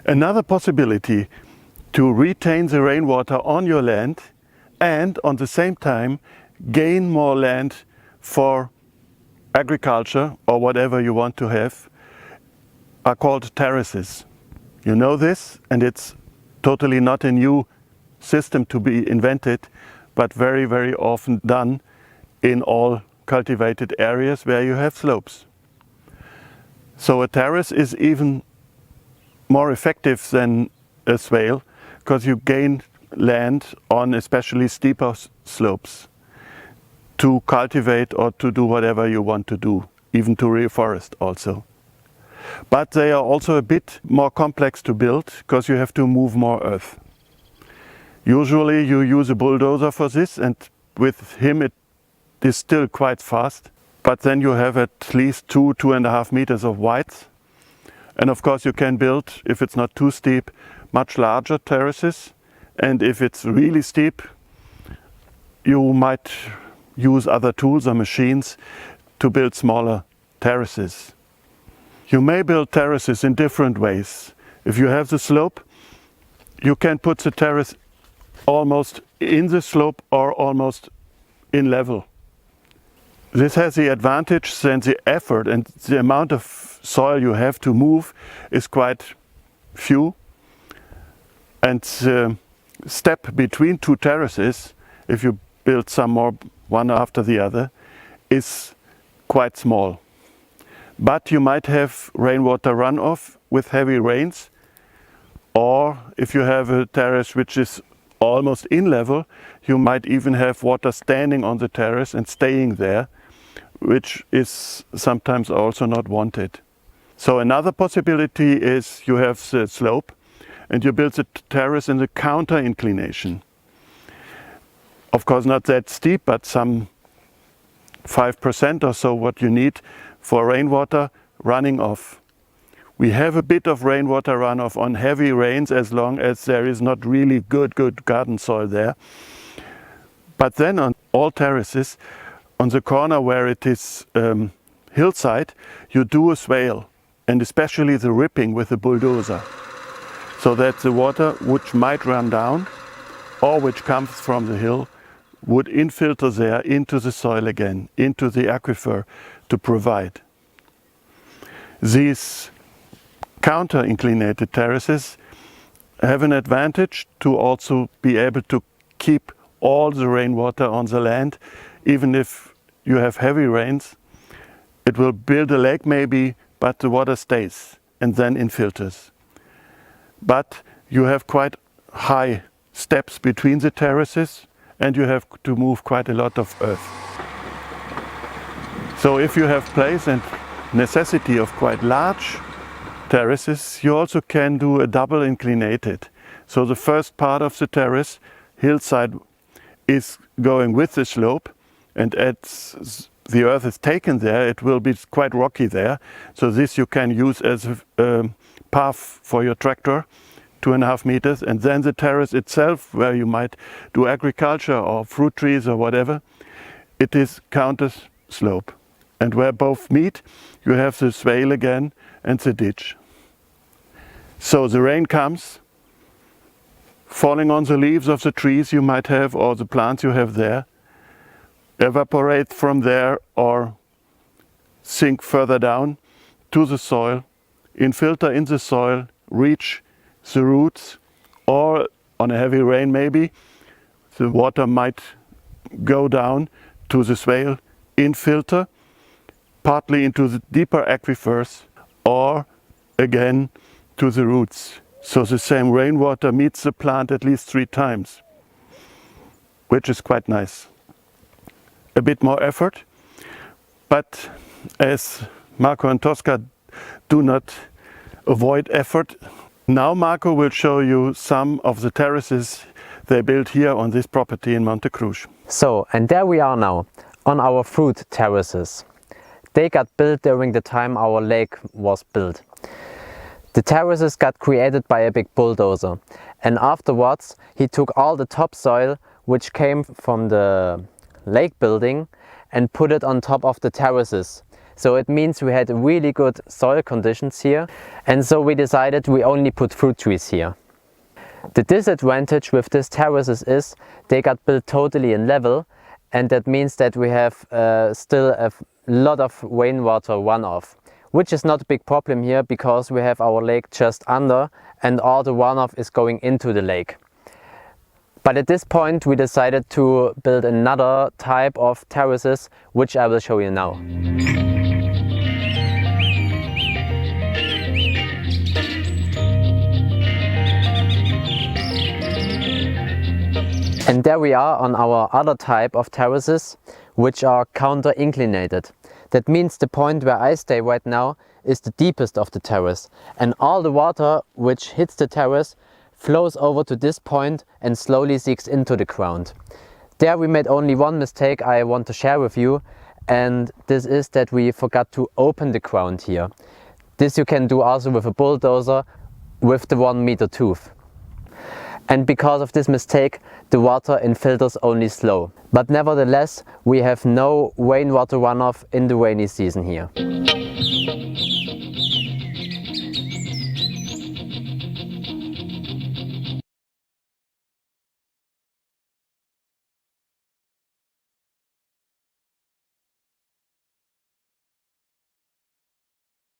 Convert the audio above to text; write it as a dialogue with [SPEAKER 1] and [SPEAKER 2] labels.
[SPEAKER 1] Another possibility to retain the rainwater on your land and on the same time gain more land for agriculture or whatever you want to have are called terraces. You know this, and it's totally not a new system to be invented, but very, very often done in all cultivated areas where you have slopes. So a terrace is even more effective than a swale because you gain land on especially steeper slopes to cultivate or to do whatever you want to do, even to reforest also. But they are also a bit more complex to build because you have to move more earth. Usually you use a bulldozer for this, and with him it is still quite fast. But then you have at least 2–2.5 meters of width. And of course you can build, if it's not too steep, much larger terraces. And if it's really steep, you might use other tools or machines to build smaller terraces. You may build terraces in different ways. If you have the slope, you can put the terrace almost in the slope or almost in level. This has the advantage that the effort and the amount of soil you have to move is quite few. And the step between two terraces, if you build some more one after the other, is quite small. But you might have rainwater runoff with heavy rains, or if you have a terrace which is almost in level, you might even have water standing on the terrace and staying there, which is sometimes also not wanted. So another possibility is you have the slope and you build the terrace in the counter inclination. Of course not that steep, but some 5% or so what you need for rainwater running off. We have a bit of rainwater runoff on heavy rains as long as there is not really good garden soil there. But then on all terraces, on the corner where it is hillside, you do a swale, and especially the ripping with the bulldozer, so that the water which might run down or which comes from the hill would infiltrate there into the soil again, into the aquifer to provide. These counter-inclinated terraces have an advantage to also be able to keep all the rainwater on the land. Even if you have heavy rains, it will build a lake maybe, but the water stays and then infiltrates. But you have quite high steps between the terraces and you have to move quite a lot of earth. So if you have place and necessity of quite large terraces, you also can do a double-inclinated. So the first part of the terrace, hillside, is going with the slope, and as the earth is taken there, it will be quite rocky there. So this you can use as a path for your tractor, 2.5 meters, and then the terrace itself, where you might do agriculture or fruit trees or whatever, it is counter slope. And where both meet, you have the swale again and the ditch. So the rain comes, falling on the leaves of the trees you might have or the plants you have there, evaporate from there or sink further down to the soil, infiltrate in the soil, reach the roots, or on a heavy rain maybe, the water might go down to the swale, infiltrate partly into the deeper aquifers or again to the roots. So the same rainwater meets the plant at least 3 times, which is quite nice. A bit more effort, but as Marco and Tosca do not avoid effort, now Marco will show you some of the terraces they built here on this property in Monte Cruz.
[SPEAKER 2] So, and there we are now, on our fruit terraces. They got built during the time our lake was built. The terraces got created by a big bulldozer, and afterwards he took all the topsoil which came from the lake building and put it on top of the terraces. so it means we had really good soil conditions here, and so we decided we only put fruit trees here. The disadvantage with these terraces is they got built totally in level, and that means that we have still a lot of rainwater runoff, which is not a big problem here because we have our lake just under and all the runoff is going into the lake. But at this point we decided to build another type of terraces, which I will show you now. And there we are on our other type of terraces, which are counter-inclinated. That means the point where I stay right now is the deepest of the terrace, and all the water which hits the terrace flows over to this point and slowly sinks into the ground. There we made only one mistake I want to share with you, and this is that we forgot to open the ground here. This you can do also with a bulldozer with the 1 meter tooth. And because of this mistake, the water infiltrates only slow. But nevertheless, we have no rainwater runoff in the rainy season here.